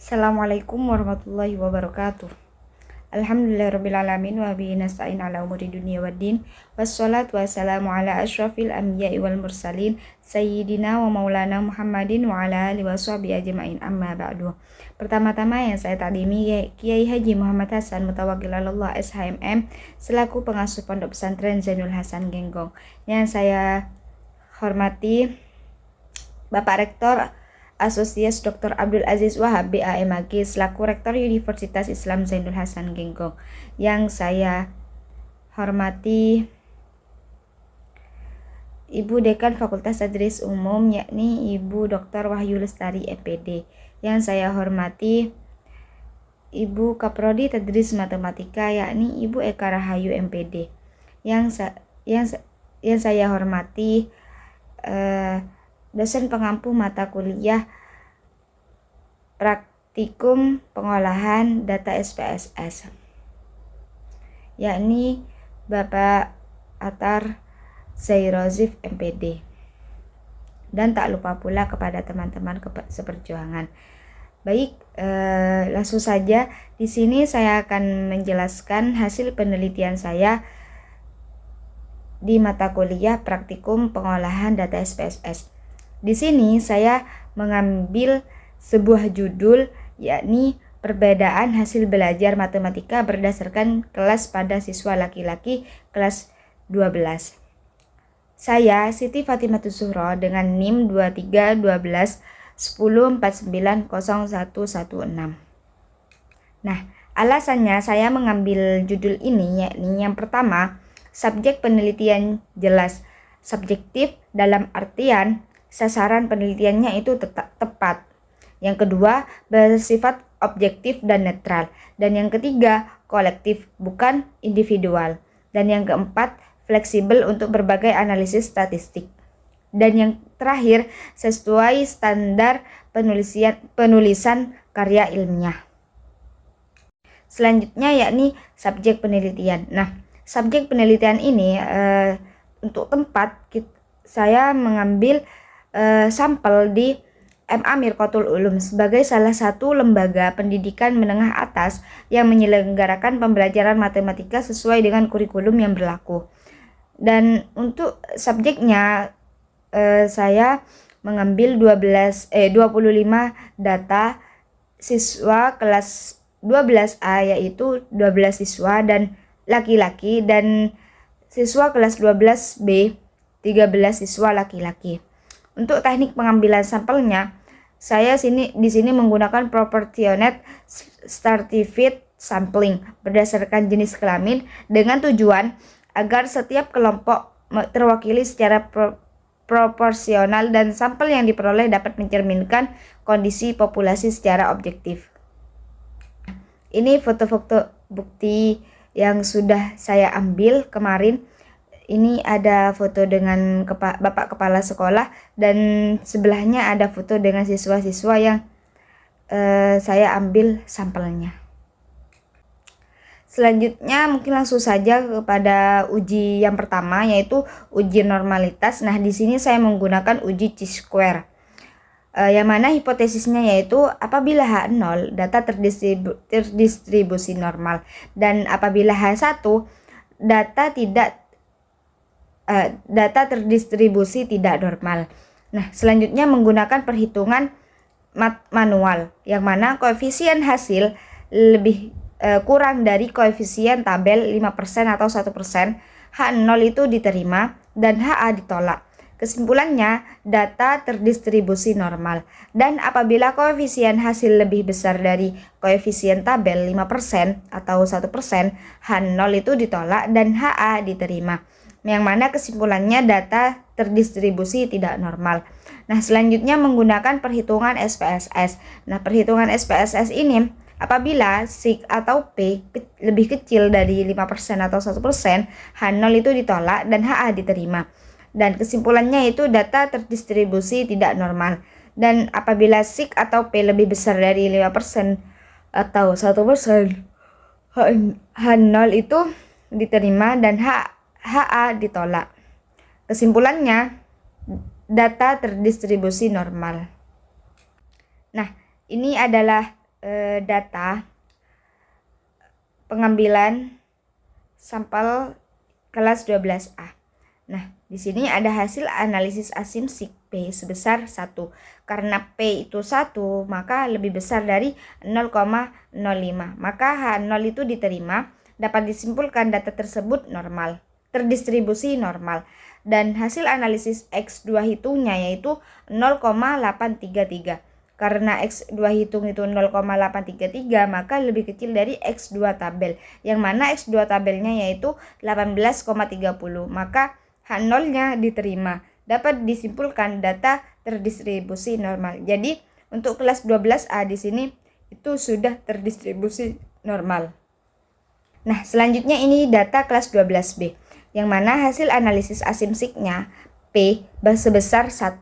Assalamualaikum warahmatullahi wabarakatuh. Alhamdulillahirrabbilalamin wa bihi nasta'in ala umuri dunia waddin. Wassalatu wassalamu ala asyrafil anbiya'i wal mursalin sayyidina wa maulana Muhammadin wa ala alihi wa sahbihi ajma'in, amma ba'du. Pertama-tama yang saya takdimi Kiai Haji Muhammad Hasan Mutawakkil Allah SHMM selaku pengasuh Pondok Pesantren Zainul Hasan Genggong. Yang saya hormati Bapak Rektor Asosias Dr. Abdul Aziz Wahab BAMAG selaku Rektor Universitas Islam Zainul Hasan Genggong. Yang saya hormati Ibu Dekan Fakultas Tadris Umum yakni Ibu Dr. Wahyu Lestari MPD. Yang saya hormati Ibu Kaprodi Tadris Matematika yakni Ibu Eka Rahayu MPD. Yang saya hormati dosen pengampu mata kuliah praktikum pengolahan data SPSS yakni Bapak Atar Zairozif MPD. Dan tak lupa pula kepada teman-teman seperjuangan. Baik, langsung saja di sini saya akan menjelaskan hasil penelitian saya di mata kuliah praktikum pengolahan data SPSS. Di sini saya mengambil sebuah judul yakni perbedaan hasil belajar matematika berdasarkan kelas pada siswa laki-laki kelas 12. Saya Siti Fatimatus Zuhro dengan NIM 231210490116. Nah, alasannya saya mengambil judul ini yakni yang pertama, subjek penelitian jelas, subjektif dalam artian sasaran penelitiannya itu tepat. Yang kedua, bersifat objektif dan netral. Dan yang ketiga, kolektif, bukan individual. Dan yang keempat, fleksibel untuk berbagai analisis statistik. Dan yang terakhir, sesuai standar penulisan karya ilmiah. Selanjutnya yakni subjek penelitian. Nah, subjek penelitian ini untuk tempat saya mengambil sampel di MA Mirqatul Ulum sebagai salah satu lembaga pendidikan menengah atas yang menyelenggarakan pembelajaran matematika sesuai dengan kurikulum yang berlaku. Dan untuk subjeknya saya mengambil 25 data siswa kelas 12A yaitu 12 siswa dan laki-laki, dan siswa kelas 12B 13 siswa laki-laki. Untuk teknik pengambilan sampelnya, saya di sini menggunakan proportionate stratified sampling berdasarkan jenis kelamin dengan tujuan agar setiap kelompok terwakili secara proporsional dan sampel yang diperoleh dapat mencerminkan kondisi populasi secara objektif. Ini foto-foto bukti yang sudah saya ambil kemarin. Ini ada foto dengan Bapak Kepala Sekolah dan sebelahnya ada foto dengan siswa-siswa yang saya ambil sampelnya. Selanjutnya mungkin langsung saja kepada uji yang pertama yaitu uji normalitas. Nah, di sini saya menggunakan uji chi-square. Yang mana hipotesisnya yaitu apabila H0 data terdistribusi normal dan apabila H1 data terdistribusi tidak normal. Nah, selanjutnya menggunakan perhitungan manual yang mana koefisien hasil lebih kurang dari koefisien tabel 5% atau 1%, H0 itu diterima dan HA ditolak. Kesimpulannya, data terdistribusi normal. Dan apabila koefisien hasil lebih besar dari koefisien tabel 5% atau 1%, H0 itu ditolak dan HA diterima. Yang mana kesimpulannya data terdistribusi tidak normal. Nah, selanjutnya menggunakan perhitungan SPSS. Nah, perhitungan SPSS ini apabila SIG atau P lebih kecil dari 5% atau 1%, H0 itu ditolak dan HA diterima. Dan kesimpulannya itu data terdistribusi tidak normal. Dan apabila SIG atau P lebih besar dari 5% atau 1%, H0 itu diterima dan HA ditolak. Kesimpulannya, data terdistribusi normal. Nah, ini adalah data pengambilan sampel kelas 12A. Nah, di sini ada hasil analisis asimsik P sebesar 1. Karena P itu 1, maka lebih besar dari 0,05. Maka H0 itu diterima. Dapat disimpulkan data tersebut normal, terdistribusi normal. Dan hasil analisis X2 hitungnya yaitu 0,833. Karena X2 hitung itu 0,833, maka lebih kecil dari X2 tabel. Yang mana X2 tabelnya yaitu 18,30. Maka H0-nya diterima. Dapat disimpulkan data terdistribusi normal. Jadi untuk kelas 12A di sini itu sudah terdistribusi normal. Nah, selanjutnya ini data kelas 12B, yang mana hasil analisis asimsiknya P sebesar 1.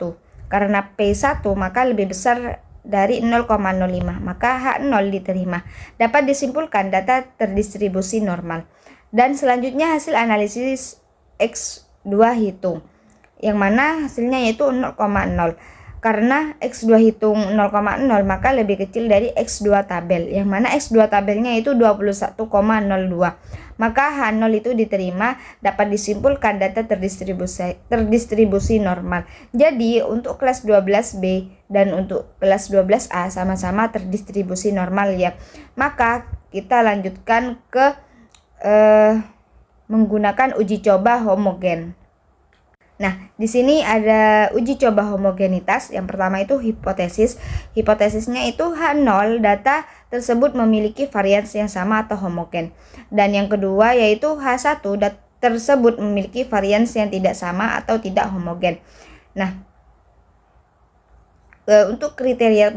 Karena P1 maka lebih besar dari 0,05, maka H0 diterima. Dapat disimpulkan data terdistribusi normal. Dan selanjutnya hasil analisis X2 hitung, yang mana hasilnya yaitu 0,0. Karena X2 hitung 0,0 maka lebih kecil dari X2 tabel, yang mana X2 tabelnya itu 21,02. Maka H0 itu diterima. Dapat disimpulkan data terdistribusi normal. Jadi untuk kelas 12B dan untuk kelas 12A sama-sama terdistribusi normal ya. Maka kita lanjutkan ke menggunakan uji coba homogen. Nah, di sini ada uji coba homogenitas. Yang pertama itu hipotesis. Hipotesisnya itu H0, data tersebut memiliki varians yang sama atau homogen. Dan yang kedua yaitu H1, data tersebut memiliki varians yang tidak sama atau tidak homogen. Nah, untuk kriteria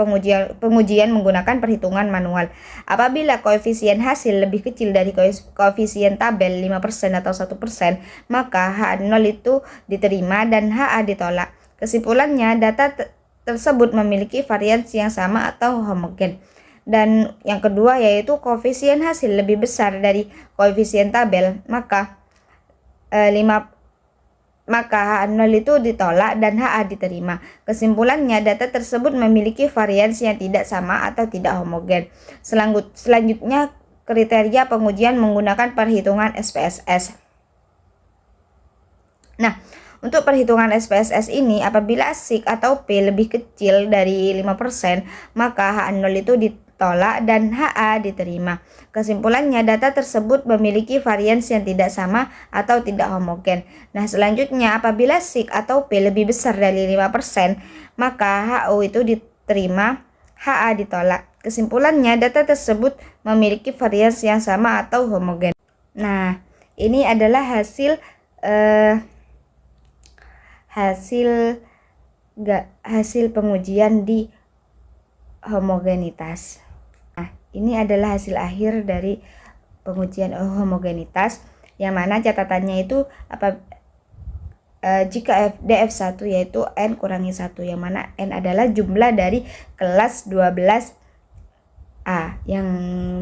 pengujian menggunakan perhitungan manual. Apabila koefisien hasil lebih kecil dari koefisien tabel 5% atau 1%, maka H0 itu diterima dan HA ditolak. Kesimpulannya, data tersebut memiliki varians yang sama atau homogen. Dan yang kedua yaitu koefisien hasil lebih besar dari koefisien tabel, maka H0 itu ditolak dan HA diterima. Kesimpulannya, data tersebut memiliki varians yang tidak sama atau tidak homogen. Selanjutnya, kriteria pengujian menggunakan perhitungan SPSS. Nah, untuk perhitungan SPSS ini, apabila SIK atau P lebih kecil dari 5%, maka H0 itu ditolak dan HA diterima. Kesimpulannya, data tersebut memiliki varians yang tidak sama atau tidak homogen. Nah, selanjutnya apabila SIK atau P lebih besar dari 5%, maka HO itu diterima, HA ditolak. Kesimpulannya, data tersebut memiliki varians yang sama atau homogen. Nah, ini adalah hasil pengujian di homogenitas. Nah, ini adalah hasil akhir dari pengujian homogenitas, yang mana catatannya itu jika DF1 yaitu N kurangi 1, yang mana N adalah jumlah dari kelas 12A, yang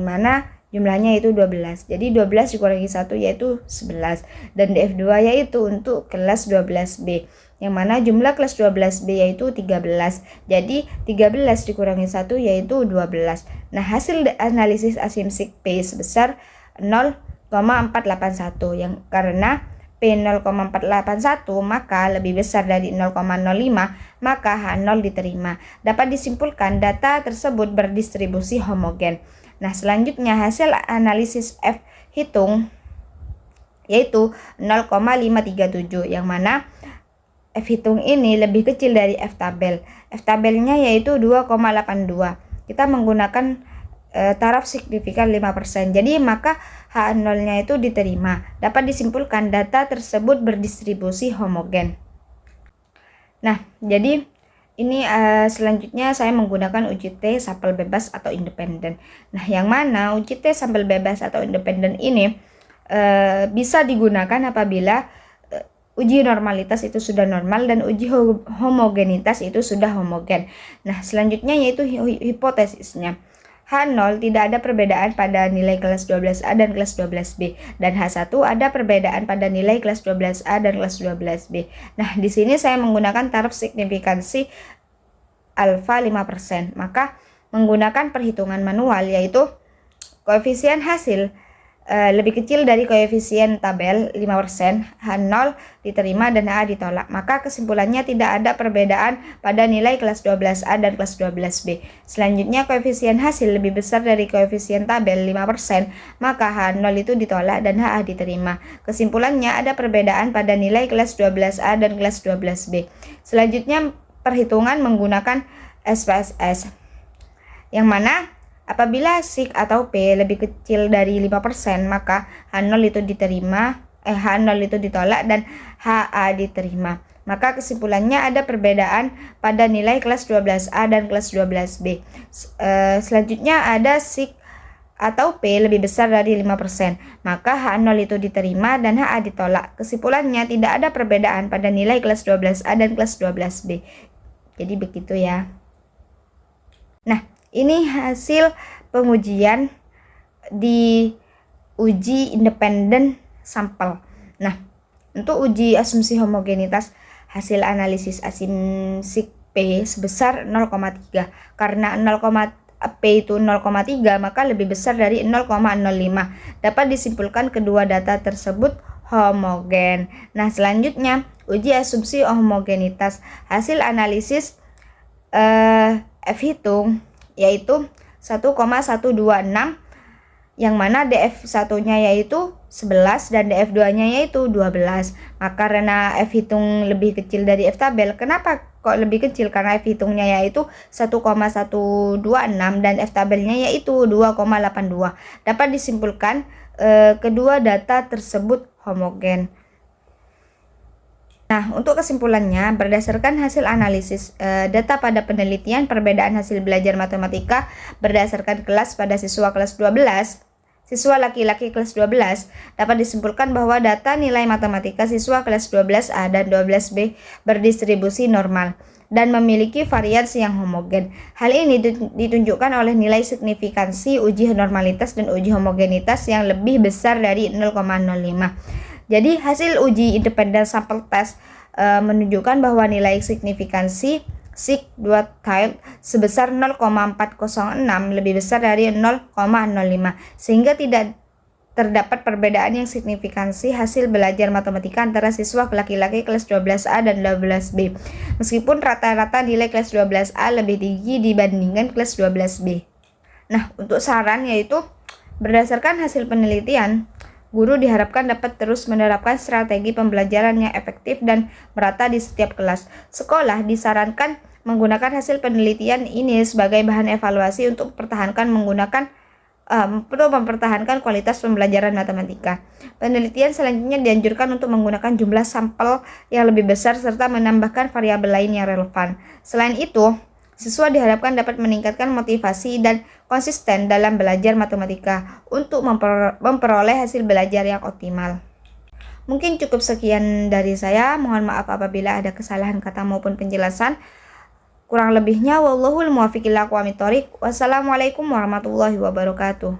mana jumlahnya itu 12. Jadi 12 dikurangi 1 yaitu 11. Dan DF2 yaitu untuk kelas 12B, yang mana jumlah kelas 12B yaitu 13. Jadi 13 dikurangi 1 yaitu 12. Nah, hasil analisis asimsik P sebesar 0,481, yang karena P 0,481 maka lebih besar dari 0,05, maka H0 diterima. Dapat disimpulkan data tersebut berdistribusi homogen. Nah, selanjutnya hasil analisis F hitung yaitu 0,537, yang mana F hitung ini lebih kecil dari F tabel. F tabelnya yaitu 2,82. Kita menggunakan taraf signifikan 5%. Jadi maka H0-nya itu diterima. Dapat disimpulkan data tersebut berdistribusi homogen. Nah, jadi ini selanjutnya saya menggunakan uji T sampel bebas atau independen. Nah, yang mana uji T sampel bebas atau independen ini bisa digunakan apabila uji normalitas itu sudah normal dan uji homogenitas itu sudah homogen. Nah, selanjutnya yaitu hipotesisnya. H0 tidak ada perbedaan pada nilai kelas 12A dan kelas 12B, dan H1 ada perbedaan pada nilai kelas 12A dan kelas 12B. Nah, di sini saya menggunakan taraf signifikansi alfa 5%. Maka menggunakan perhitungan manual, yaitu koefisien hasil lebih kecil dari koefisien tabel 5%, H0 diterima dan HA ditolak. Maka kesimpulannya tidak ada perbedaan pada nilai kelas 12A dan kelas 12B. Selanjutnya koefisien hasil lebih besar dari koefisien tabel 5%, maka H0 itu ditolak dan HA diterima. Kesimpulannya ada perbedaan pada nilai kelas 12A dan kelas 12B. Selanjutnya perhitungan menggunakan SPSS, yang mana apabila SIK atau P lebih kecil dari 5%, maka H0 itu ditolak dan HA diterima. Maka kesimpulannya ada perbedaan pada nilai kelas 12A dan kelas 12B. Selanjutnya ada SIK atau P lebih besar dari 5%, maka H0 itu diterima dan HA ditolak. Kesimpulannya tidak ada perbedaan pada nilai kelas 12A dan kelas 12B. Jadi begitu ya. Nah, ini hasil pengujian di uji independen sampel. Nah, untuk uji asumsi homogenitas hasil analisis SIK P sebesar 0,3. Karena P itu 0,3, maka lebih besar dari 0,05. Dapat disimpulkan kedua data tersebut homogen. Nah, selanjutnya uji asumsi homogenitas hasil analisis F hitung, yaitu 1,126, yang mana DF1-nya yaitu 11 dan DF2-nya yaitu 12. Maka karena F hitung lebih kecil dari F tabel. Kenapa kok lebih kecil? Karena F hitungnya yaitu 1,126 dan F tabelnya yaitu 2,82. Dapat disimpulkan kedua data tersebut homogen. Nah, untuk kesimpulannya, berdasarkan hasil analisis data pada penelitian perbedaan hasil belajar matematika berdasarkan kelas pada siswa kelas 12, siswa laki-laki kelas 12, dapat disimpulkan bahwa data nilai matematika siswa kelas 12A dan 12B berdistribusi normal dan memiliki variasi yang homogen. Hal ini ditunjukkan oleh nilai signifikansi uji normalitas dan uji homogenitas yang lebih besar dari 0,05. Jadi hasil uji independen sampel test menunjukkan bahwa nilai signifikansi SIK 2 tilde sebesar 0,406 lebih besar dari 0,05, sehingga tidak terdapat perbedaan yang signifikansi hasil belajar matematika antara siswa laki-laki kelas 12A dan 12B, meskipun rata-rata nilai kelas 12A lebih tinggi dibandingkan kelas 12B. Nah, untuk saran yaitu berdasarkan hasil penelitian, guru diharapkan dapat terus menerapkan strategi pembelajaran yang efektif dan merata di setiap kelas. Sekolah disarankan menggunakan hasil penelitian ini sebagai bahan evaluasi untuk mempertahankan kualitas pembelajaran matematika. Penelitian selanjutnya dianjurkan untuk menggunakan jumlah sampel yang lebih besar serta menambahkan variabel lain yang relevan. Selain itu, siswa diharapkan dapat meningkatkan motivasi dan konsisten dalam belajar matematika untuk memperoleh hasil belajar yang optimal. Mungkin cukup sekian dari saya. Mohon maaf apabila ada kesalahan kata maupun penjelasan. Kurang lebihnya wallahul muwaffiq ila aqwamit thoriq. Wassalamualaikum warahmatullahi wabarakatuh.